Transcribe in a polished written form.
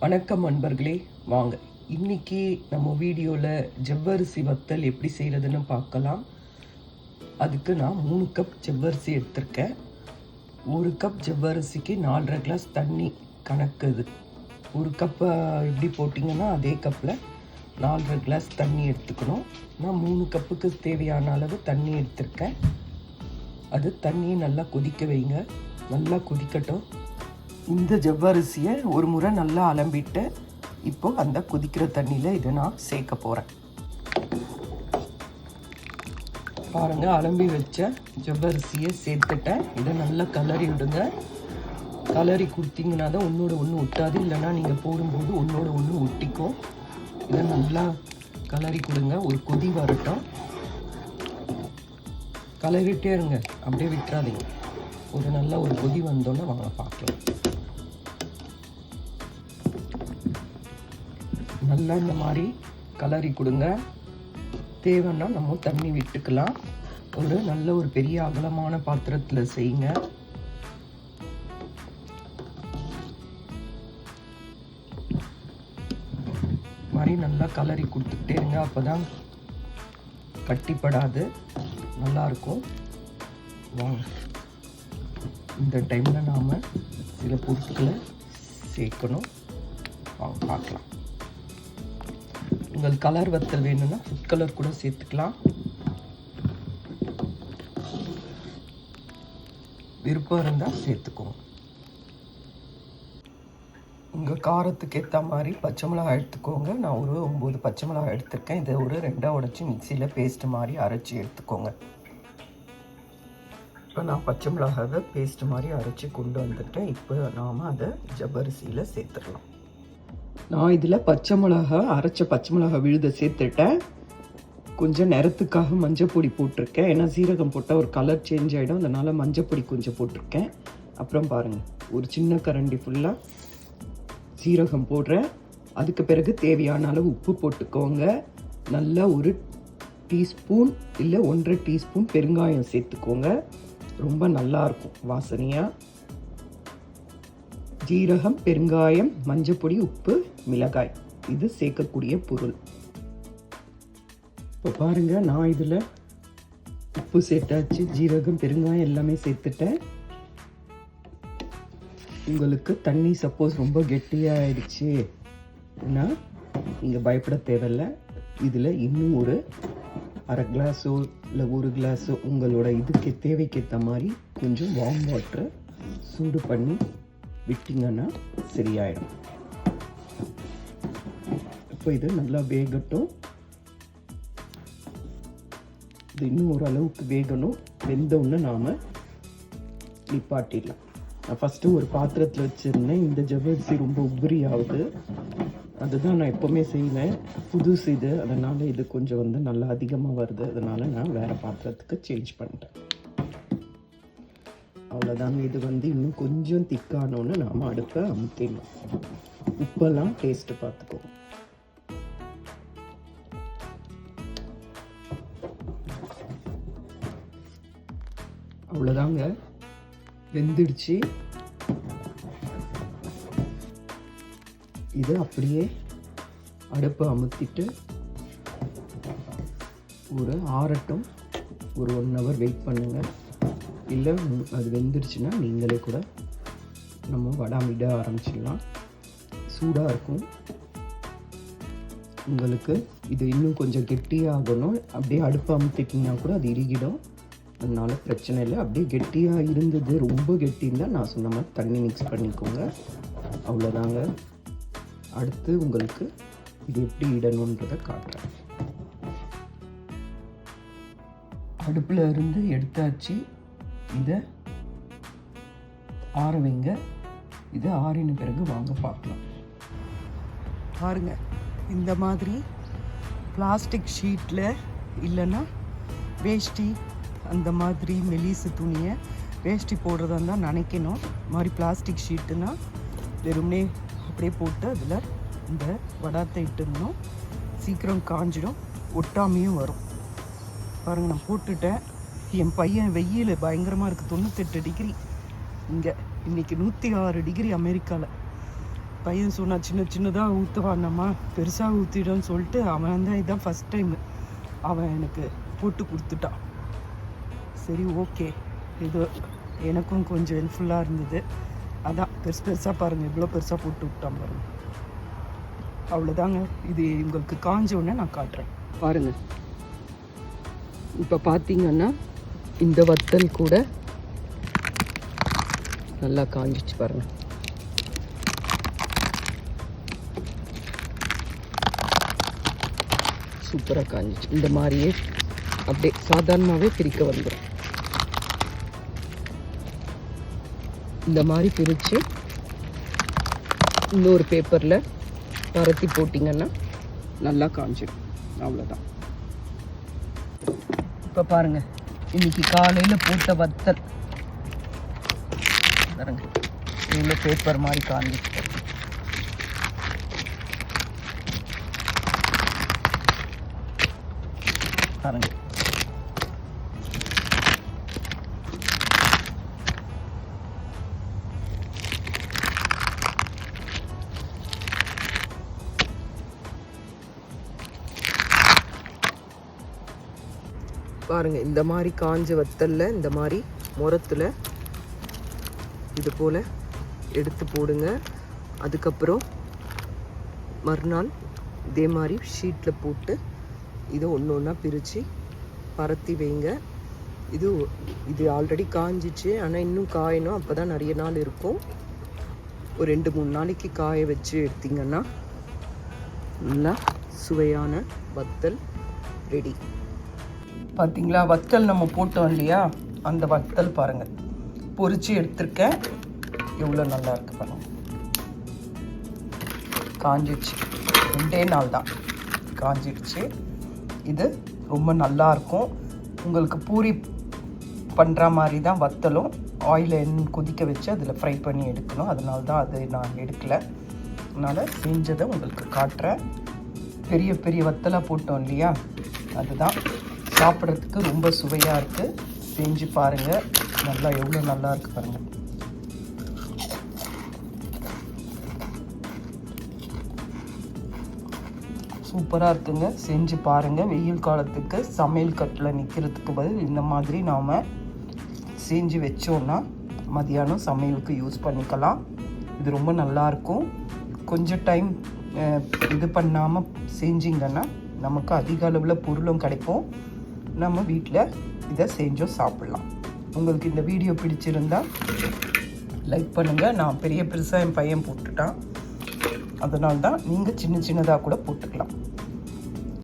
வணக்கம் நண்பர்களே, வாங்க இன்னைக்கு நம்ம வீடியோவில் ஜவ்வரிசி வத்தல் எப்படி செய்கிறதுன்னு பார்க்கலாம். அதுக்கு நான் 3 கப் ஜவ்வரிசி எடுத்திருக்கேன். 1 கப் ஜவ்வரிசிக்கு 4.5 கிளாஸ் தண்ணி கணக்குது. 1 கப்பை எப்படி போட்டிங்கன்னா அதே கப்பில் 4.5 கிளாஸ் தண்ணி எடுத்துக்கணும். நான் 3 கப்புக்கு தேவையான அளவு தண்ணி எடுத்திருக்கேன். அது தண்ணியை நல்லா கொதிக்க வைங்க. நல்லா கொதிக்கட்டும். இந்த ஜவ்வரிசியை ஒரு முறை நல்லா அலம்பிட்டு இப்போ அந்த கொதிக்கிற தண்ணியில் இதை நான் சேர்க்க போகிறேன். பாருங்கள், அலம்பி வச்ச ஜவ்வரிசியை சேர்த்துட்டேன். இதை நல்லா கலரி விடுங்க. கலரி கொடுத்தீங்கன்னா தான் ஒன்றோட ஒன்று ஒட்டாது, இல்லைன்னா நீங்கள் போடும்போது ஒன்றோட ஒன்று ஒட்டிக்கும். இதை நல்லா கலரி கொடுங்க. ஒரு கொதி வரட்டும். கலரிட்டே இருங்க, அப்படியே விட்டுறாதீங்க. ஒரு கொதி வந்தோன்னே வாங்க பார்க்கலாம். நல்லா இந்த மாதிரி கலரி கொடுங்க. தேவைன்னா நம்ம தண்ணி விட்டுக்கலாம். ஒரு பெரிய அகலமான பாத்திரத்தில் செய்யுங்க. மாதிரி நல்லா கலரி கொடுத்துக்கிட்டே இருங்க. அப்போ தான் கட்டிப்படாது, நல்லாயிருக்கும். வாங்க, இந்த டைமில் நாம் சில பொருட்களை சேர்க்கணும். வாங்க பார்க்கலாம். உங்கள் கலர் வத்தல் வேணும்னா ஃபுட் கலர் கூட சேர்த்துக்கலாம். விருப்பம் இருந்தால் சேர்த்துக்கோங்க. உங்கள் காரத்துக்கு ஏற்ற மாதிரி பச்சை மிளகாய் எடுத்துக்கோங்க. நான் ஒரு 9 பச்சை மிளகாய் எடுத்துருக்கேன். இதை ஒரு 2 உடைச்சி மிக்சியில் பேஸ்ட் மாதிரி அரைச்சி எடுத்துக்கோங்க. இப்போ நான் பச்சை மிளகாவை பேஸ்ட் மாதிரி அரைச்சி கொண்டு வந்துட்டேன். இப்போ நாம் அதை ஜவ்வரிசியில் சேர்த்துடலாம். நான் இதில் அரைச்ச பச்சை மிளகா விழுத சேர்த்துட்டேன். கொஞ்சம் நிறத்துக்காக மஞ்சள் பொடி போட்டிருக்கேன். ஏன்னா சீரகம் போட்டால் ஒரு கலர் சேஞ்ச் ஆகிடும், அதனால் மஞ்சள் பொடி கொஞ்சம் போட்டிருக்கேன். அப்புறம் பாருங்கள், ஒரு சின்ன கரண்டி ஃபுல்லாக சீரகம் போடுறேன். அதுக்கு பிறகு தேவையான அளவு உப்பு போட்டுக்கோங்க. நல்லா 1 டீஸ்பூன் இல்லை 1.5 டீஸ்பூன் பெருங்காயம் சேர்த்துக்கோங்க. ரொம்ப நல்லாயிருக்கும் வாசனையாக. ஜீரகம், பெருங்காயம், மஞ்சப்பொடி, உப்பு, மிளகாய் இது சேர்க்கக்கூடிய பொருள். இப்போ பாருங்கள், நான் இதில் உப்பு சேர்த்தாச்சு, ஜீரகம், பெருங்காயம் எல்லாமே சேர்த்துட்டேன். உங்களுக்கு தண்ணி சப்போஸ் ரொம்ப கெட்டியாகிடுச்சு அப்படின்னா நீங்கள் பயப்பட தேவையில்லை. இதில் இன்னும் ஒரு 1/2 கிளாஸோ இல்லை 1 கிளாஸோ உங்களோட இதுக்கு தேவைக்கேற்ற மாதிரி கொஞ்சம் வார்ம் வாட்டரை சூடு பண்ணி விட்டிங்கன்னா சரியாயிடும். இப்போ இது நல்லா வேகட்டும். இது இன்னும் ஓரளவுக்கு வேகணும். வெந்தவுடனே நாம் நிப்பாட்டிடலாம். நான் ஃபஸ்ட்டு ஒரு பாத்திரத்தில் வச்சுருந்தேன். இந்த ஜவ்வரிசி ரொம்ப உபரி ஆகுது. அதுதான் நான் எப்போவுமே செய்வேன். புதுசு இது, அதனால் இது கொஞ்சம் நல்லா அதிகமாக வருது. அதனால் நான் வேறு பாத்திரத்துக்கு சேஞ்ச் பண்ணிட்டேன். அவ்வளோதாங்க. இது இன்னும் கொஞ்சம் திக்கானோன்னு நாம் அடுப்பை அமுத்திடலாம். உப்பெல்லாம் டேஸ்ட்டு பார்த்துக்குவோம். அவ்வளோதாங்க, வெந்துடுச்சு. இது அப்படியே அடுப்பை அமுத்திட்டு ஒரு ஆறட்டும். ஒரு 1 hour வெயிட் பண்ணுங்கள். இல்லை அது வெந்துருச்சுன்னா நீங்களே கூட நம்ம வடாமிட ஆரம்பிச்சிடலாம். சூடாக இருக்கும். உங்களுக்கு இது இன்னும் கொஞ்சம் கெட்டியாகணும். அப்படியே அடுப்பு அமுத்திட்டிங்கன்னா கூட அது இறுகிடும். அதனால பிரச்சனை இல்லை. அப்படியே கெட்டியாக இருந்தது, ரொம்ப கெட்டி இருந்தால் நான் சொன்ன மாதிரி தண்ணி மிக்ஸ் பண்ணிக்கோங்க. அவ்வளோதாங்க. அடுத்து உங்களுக்கு இது எப்படி இடணுன்றதை காட்டுறேன். அடுப்பில் இருந்து எடுத்தாச்சு. இதை ஆற வைங்க. இது ஆறின பிறகு வாங்க பார்க்கலாம். பாருங்க, இந்த மாதிரி பிளாஸ்டிக் ஷீட்டில் இல்லைன்னா வேஷ்டி, அந்த மாதிரி மெலிசு துணியை வேஷ்டி போடுறதா இருந்தால் நினைக்கணும். மாதிரி பிளாஸ்டிக் ஷீட்டுனா வெறுமனே அப்படியே போட்டு அதில் இந்த வடாத்தை இட்டுடணும். சீக்கிரம் காஞ்சிடும், ஒட்டாமையும் வரும். பாருங்கள், நான் போட்டுட்டேன். என் பையன் வெயில் பயங்கரமாக இருக்குது. 98 டிகிரி இங்கே. இன்றைக்கி 106 டிகிரி அமெரிக்காவில். பையன் சொன்னா சின்ன சின்னதாக ஊற்றுவானம்மா, பெருசாக ஊற்றிடும்னு சொல்லிட்டு அவன் தான் இதான் ஃபஸ்ட் டைம் அவன் எனக்கு போட்டு கொடுத்துட்டான். சரி ஓகே, இது எனக்கும் கொஞ்சம் ஹெல்ப்ஃபுல்லாக இருந்தது. அதான் பெருசாக பாருங்கள், இவ்வளோ பெருசாக போட்டு விட்டான் பாருங்கள். அவ்வளோதாங்க. இது உங்களுக்கு காஞ்ச உடனே நான் காட்டுறேன் பாருங்கள். இப்போ பார்த்தீங்கன்னா இந்த வத்தல் கூட நல்லா காஞ்சிச்சு பாருங்கள். சூப்பராக காஞ்சிச்சு. இந்த மாதிரியே அப்படியே சாதாரணமாகவே பிரிக்க வந்துடும். இந்த மாதிரி பிரித்து இன்னொரு பேப்பரில் பரத்தி போட்டிங்கன்னா நல்லா காஞ்சிடும். அவ்வளோதான். இப்போ பாருங்கள், இன்னைக்கு காலையில் போட்ட வத்தல் பாருங்க, இவ்வளோ பேப்பர் மாதிரி காஞ்சிச்சு பாருங்க. பாருங்க, இந்த மாதிரி காஞ்ச வத்தல்ல இந்த மாதிரி முரத்தில் இது போல் எடுத்து போடுங்க. அதுக்கப்புறம் மறுநாள் இதே மாதிரி ஷீட்டில் போட்டு இதை ஒன்று ஒன்றா பிரித்து பரத்தி வைங்க. இது ஆல்ரெடி காஞ்சிச்சு, ஆனால் இன்னும் காயணும். அப்போ தான் நிறைய நாள் இருக்கும். ஒரு 2-3 நாளைக்கு காய வச்சு எடுத்திங்கன்னா நல்லா சுவையான வத்தல் ரெடி. பார்த்தீங்களா, வத்தல் நம்ம போட்டோம் இல்லையா, அந்த வத்தல் பாருங்கள் பொரிச்சு எடுத்திருக்கேன். எவ்வளோ நல்லா இருக்குது பாருங்கள். காஞ்சிடுச்சு, 2 நாள் தான் காஞ்சிடுச்சு. இது ரொம்ப நல்லாயிருக்கும். உங்களுக்கு பூரி பண்ணுற மாதிரி தான் வத்தலும் ஆயிலில் கொதிக்க வச்சு அதில் ஃப்ரை பண்ணி எடுக்கணும். அதனால தான் அது நான் எடுக்கலை. அதனால் செஞ்சதை உங்களுக்கு காட்டுறேன். பெரிய பெரிய வத்தலாக போட்டோம் இல்லையா, அதுதான் சாப்பிட்றதுக்கு ரொம்ப சுவையாக இருக்குது. செஞ்சு பாருங்கள், நல்லா எவ்வளோ நல்லா இருக்குது பாருங்கள். சூப்பராக இருக்குங்க. செஞ்சு பாருங்கள். வெயில் காலத்துக்கு சமையல் கட்டில் நிற்கிறதுக்கு பதில் இந்த மாதிரி நாம் செஞ்சு வச்சோன்னா மதியானம் சமையலுக்கு யூஸ் பண்ணிக்கலாம். இது ரொம்ப நல்லாயிருக்கும். கொஞ்சம் டைம் இது பண்ணாமல் செஞ்சிங்கன்னா நமக்கு அதிக அளவில் பொருளும் கிடைக்கும். நம்ம வீட்டில் இதை செஞ்சோம் சாப்பிட்லாம். உங்களுக்கு இந்த வீடியோ பிடிச்சிருந்தா லைக் பண்ணுங்கள். நான் பெருசாக என் பையன் போட்டுட்டான், அதனால தான் நீங்கள் சின்னதாக கூட போட்டுக்கலாம்.